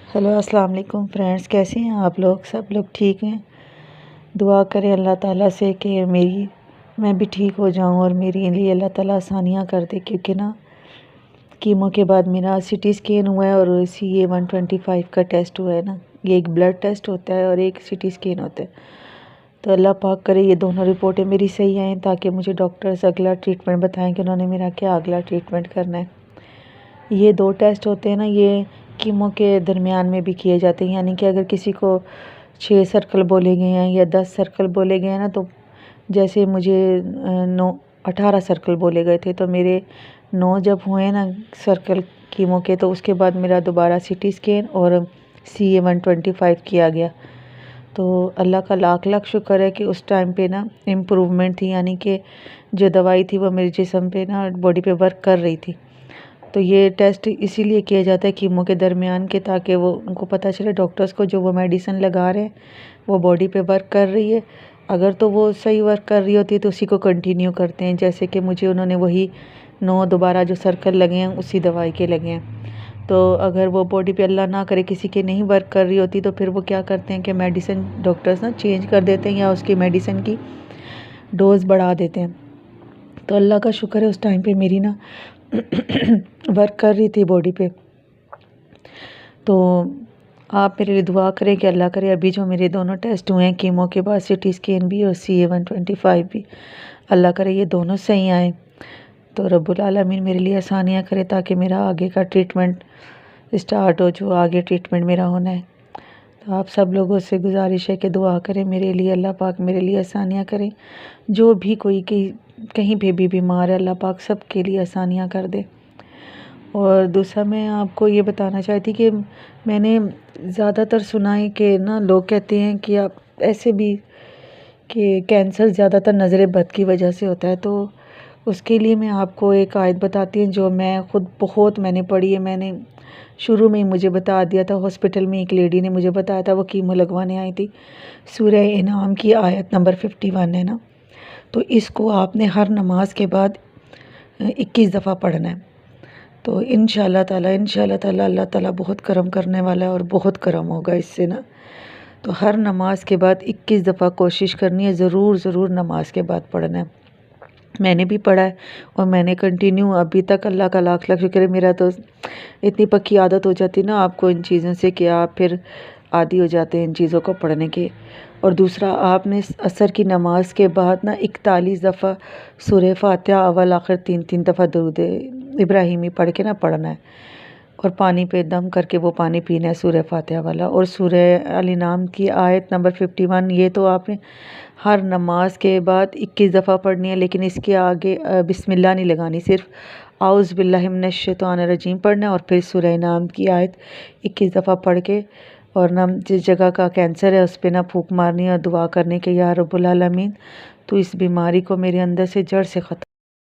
Hello السلام علیکم friends, کیسے ہیں آپ لوگ؟ سب لوگ ٹھیک ہیں؟ دعا کریں اللہ تعالیٰ سے کہ میں بھی ٹھیک ہو جاؤں اور میری لیے اللہ تعالیٰ آسانیاں کر دے، کیونکہ نا کیمو کے بعد میرا CT اسکین ہوا ہے اور CA-125 کا ٹیسٹ ہوا ہے نا۔ یہ ایک بلڈ ٹیسٹ ہوتا ہے اور ایک CT اسکین ہوتا ہے، تو اللہ پاک کرے یہ دونوں رپورٹیں میری صحیح آئیں تاکہ مجھے ڈاکٹرز اگلا ٹریٹمنٹ بتائیں کہ انہوں نے میرا کیا اگلا ٹریٹمنٹ کرنا ہے۔ یہ 2 ٹیسٹ ہوتے ہیں نا، یہ کیمو کے درمیان میں بھی کیے جاتے ہیں، یعنی کہ اگر کسی کو 6 سرکل بولے گئے ہیں یا 10 سرکل بولے گئے ہیں نا، تو جیسے مجھے 18 سرکل بولے گئے تھے، تو میرے 9 جب ہوئے نا سرکل کیمو کے، تو اس کے بعد میرا دوبارہ CT اسکین اور CA-125 کیا گیا۔ تو اللہ کا لاکھ لاکھ شکر ہے کہ اس ٹائم پہ نا امپروومنٹ تھی، یعنی کہ جو دوائی تھی وہ میرے جسم پہ نا باڈی پہ ورک کر رہی تھی۔ تو یہ ٹیسٹ اسی لیے کیا جاتا ہے کیمو کے درمیان کے، تاکہ وہ ان کو پتہ چلے ڈاکٹرز کو جو وہ میڈیسن لگا رہے ہیں وہ باڈی پہ ورک کر رہی ہے۔ اگر تو وہ صحیح ورک کر رہی ہوتی ہے تو اسی کو کنٹینیو کرتے ہیں، جیسے کہ مجھے انہوں نے وہی 9 دوبارہ جو سرکل لگے ہیں اسی دوائی کے لگے ہیں۔ تو اگر وہ باڈی پہ اللہ نہ کرے کسی کے نہیں ورک کر رہی ہوتی، تو پھر وہ کیا کرتے ہیں کہ میڈیسن ڈاکٹرز نا چینج کر دیتے ہیں یا اس کی میڈیسن کی ڈوز بڑھا دیتے ہیں۔ تو اللہ کا شکر ہے اس ٹائم پہ میری نا ورک کر رہی تھی باڈی پہ۔ تو آپ میرے لیے دعا کریں کہ اللہ کرے ابھی جو میرے دونوں ٹیسٹ ہوئے ہیں کیمو کے بعد، CT اسکین بھی اور CA-125 بھی، اللہ کرے یہ دونوں صحیح آئیں، تو رب العالمین میرے لیے آسانیاں کرے تاکہ میرا آگے کا ٹریٹمنٹ اسٹارٹ ہو، جو آگے ٹریٹمنٹ میرا ہونا ہے۔ تو آپ سب لوگوں سے گزارش ہے کہ دعا کریں میرے لیے، اللہ پاک میرے لیے آسانیاں کریں، جو بھی کوئی کہیں پہ بھی بیمار ہے اللہ پاک سب کے لیے آسانیاں کر دے۔ اور دوسرا میں آپ کو یہ بتانا چاہتی کہ میں نے زیادہ تر سنا ہے کہ نا لوگ کہتے ہیں کہ آپ ایسے بھی کہ کینسر زیادہ تر نظر بد کی وجہ سے ہوتا ہے، تو اس کے لیے میں آپ کو ایک آیت بتاتی ہوں جو میں خود میں نے پڑھی ہے۔ میں نے شروع میں ہی مجھے بتا دیا تھا، ہاسپٹل میں ایک لیڈی نے مجھے بتایا تھا، وہ کیمو لگوانے آئی تھی۔ سورہ انعام کی آیت نمبر 51 ہے نا، تو اس کو آپ نے ہر نماز کے بعد 21 دفعہ پڑھنا ہے۔ تو انشاءاللہ تعالی اللہ تعالیٰ بہت کرم کرنے والا ہے اور بہت کرم ہوگا اس سے نا۔ تو ہر نماز کے بعد 21 دفعہ کوشش کرنی ہے، ضرور نماز کے بعد پڑھنا ہے۔ میں نے بھی پڑھا ہے اور میں نے کنٹینیو ابھی تک، اللہ کا لاکھ لاکھ شکر ہے، میرا تو اتنی پکی عادت ہو جاتی نا آپ کو ان چیزوں سے کہ آپ پھر عادی ہو جاتے ہیں ان چیزوں کو پڑھنے کے۔ اور دوسرا، آپ نے عصر کی نماز کے بعد نا 41 دفعہ سورہ فاتحہ اول آخر 3 دفعہ درود ابراہیمی پڑھ کے نا پڑھنا ہے، اور پانی پہ دم کر کے وہ پانی پینا ہے سورہ فاتحہ والا۔ اور سورہ الانعام کی آیت نمبر 51، یہ تو آپ نے ہر نماز کے بعد 21 دفعہ پڑھنی ہے، لیکن اس کے آگے بسم اللہ نہیں لگانی، صرف اعوذ باللہ من الشیطان الرجیم پڑھنا ہے، اور پھر سورہ انعام کی آیت 21 دفعہ پڑھ کے، اور نا جس جگہ کا کینسر ہے اس پہ نا پھونک مارنی اور دعا کرنے کے یا رب العالمین تو اس بیماری کو میرے اندر سے جڑ سے ختم